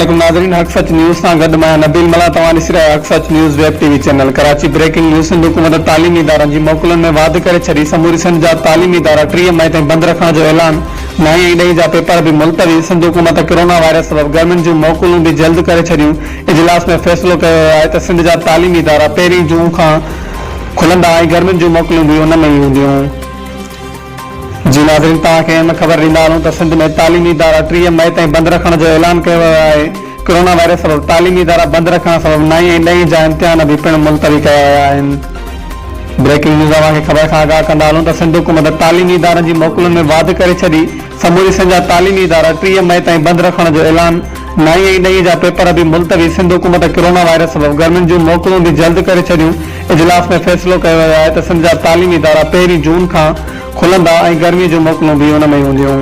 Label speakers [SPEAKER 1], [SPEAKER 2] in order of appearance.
[SPEAKER 1] अस्सलामुअलैकुम नाज़रीन, हक़ सच न्यूज़ सां गॾु मैं नबील मला। तव्हां ॾिसी रहिया हक़ सच news web TV channel. Karachi breaking news. Sindh हुकूमत तालीमी इदारनि जी मोकलुनि में वाध करे छॾी। समूरी सिंध जा तालीमी इदारा 30 मई ताईं बंदि रखण जो ऐलान। 9 ऐं 10 जा पेपर भी मुलतवी। सिंध हुकूमत कोरोना वायरस सबब गर्मियुनि जूं मोकलूं भी जल्द करे छॾियूं। इजलास में फ़ैसिलो कयो वियो आहे त सिंध जा तालीमी इदारा 1 जून खां खुलंदा ऐं गर्मियुनि जूं मोकलूं भी उन में ई हूंदियूं। जी नाज़रीन, तव्हांखे हिन ख़बर ॾींदा हलूं त सिंध में तालीमी इदारा 30 मई ताईं बंदि रखण जो ऐलान कयो वियो आहे। कोरोना वायरस सबब तालीमी इदारा बंदि रखण सबब 9 ऐं 10 जा इम्तिहान भी पिणु मुलतवी कया विया आहिनि। ब्रेकिंग न्यूज़ तव्हांखे ख़बर खां आगाह कंदा हलूं त सिंध हुकूमत तालीमी इदारनि जी मोकलुनि में वाध करे छॾी। समूरी सिंध जा तालीमी इदारा 30 मई ताईं बंदि रखण जो ऐलान। 9 ऐं 10 जा पेपर भी मुलतवी। सिंध हुकूमत कोरोना वायरस सबब गर्मियुनि जूं मोकलूं भी जल्द करे छॾियूं। इजलास में फ़ैसिलो कयो वियो आहे त सिंध जा तालीमी इदारा 1 जून खां खुलंदा ऐं गर्मी जूं मोकलूं भी उन में ई हूंदियूं।